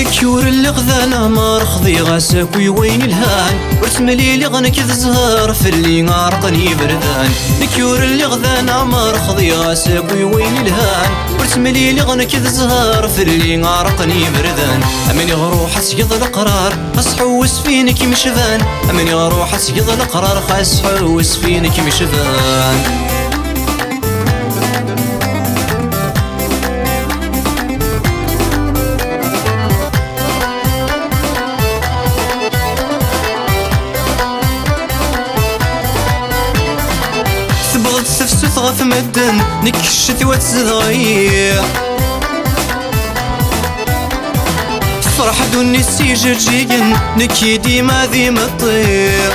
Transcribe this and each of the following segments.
نكيور اللي غذانا ما رخضي غاسك وين الهان ورتملي لي غنك الزهر في اللي غارقني بردان نكيور اللي غذانا ما رخضي غاسك وين الهان ورتملي لي غنك الزهر في اللي غارقني بردان امني غروح اسقط القرار خاص حوس فينك مشفان امني غروح اسقط القرار خاص حوس فينك مشفان تسفسث غف مدن نكشت وتزغير فرح دوني السيجر جيجن نكي ديما ذيما الطير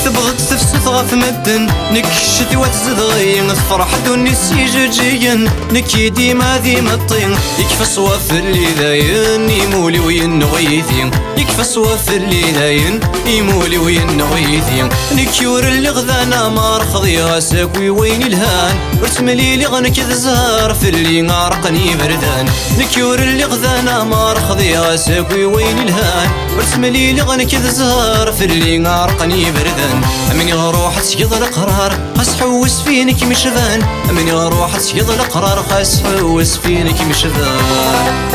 تبغى تسفسث غف مدن نكشت وتزغير فرح دوني السيجر جيجن نكي ديما ذيما الطير يكفى صواف اللي ذاين يمولي وينغيثين يكفى صواف اللي ذاين يمولي وينغيثين نكيور اللي غذانا ما رخضي غاسك وين الهان ورتملي لي غنك الزهر في اللي غارقني بردان نكيور اللي غذانا ما رخضي غاسك وين الهان ورتملي لي غنك الزهر في اللي غارقني بردان امني غروح تسقط القرار خاص حوس فينك مشفان امني غروح تسقط القرار خاص حوس فينك مشفان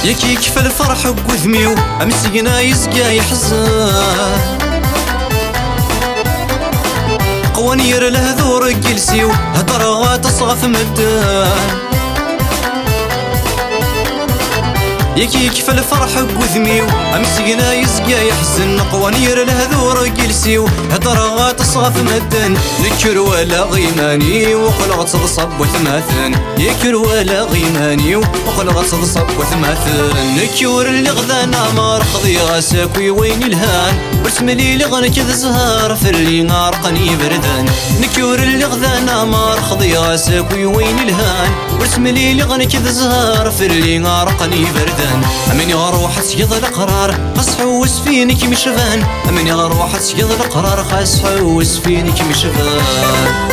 ياكي يكفى الفرح وذميو امسينا يزقى يحزن قوانير الهذور جلسيو هضرغات تصغف مدان ياكي يكفى الفرح وذميو امسينا يزقى يحزن قوانير الهذور جلسيو هضرغات تصغف مدان نكر ولا غيماني وقلغت تصب وثماثن يكر ولا غيماني وقلغت تصب وثماثن نكيور اللي غذانا ما رخضي غاسك وين الهان ورتملي لي غنك الزهر في اللي غارقني بردان نكيور اللي غذانا ما رخضي غاسك وين الهان ورتملي لي غنك الزهر في اللي غارقني بردان امني غروح تسقط القرار خاص حوس فينك مشفان امني غروح تسقط القرار خاص حوس فينك مشفان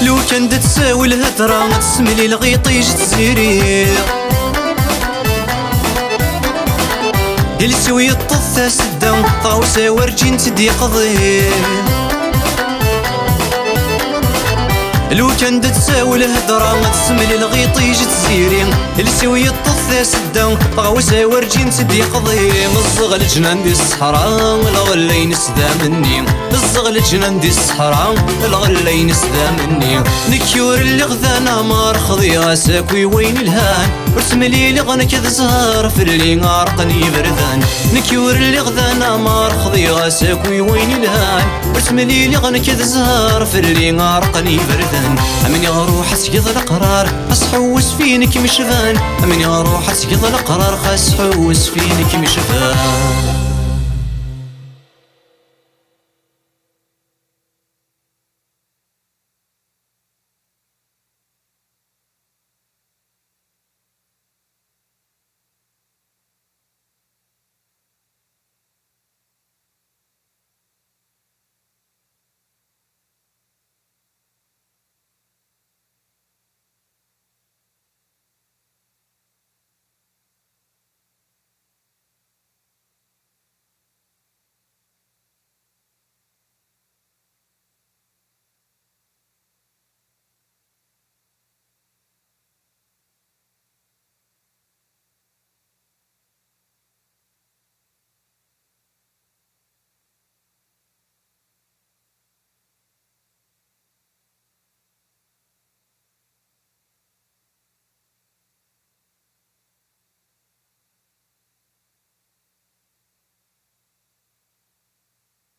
لو كان تساوي الهدرة تسملي الغيطيج تزيري السوي الطثة سدا طاوسة ورجين تدي قضي لو كان تساوي الهدرة تسملي الغيطيج تزيري السوي الطثة سدا طاوسة ورجين تدي قضي الزغل جنان دي الصحراء الغلين سدا مني الزغل جنان دي الصحراء الغلين سدا مني نكيور اللي غذانا ما رخضي غاسك وين الهان ورتملي لي غنك الزهر في اللي غارقني بردان نكيور اللي غذانا ما رخضي غاسك وين الهان ورتملي لي غنك الزهر في اللي غارقني بردان امني غروح اسقط القرار خاص حوس فينك مشفان امني غروح اسقط القرار خاص حوس فينك مشفان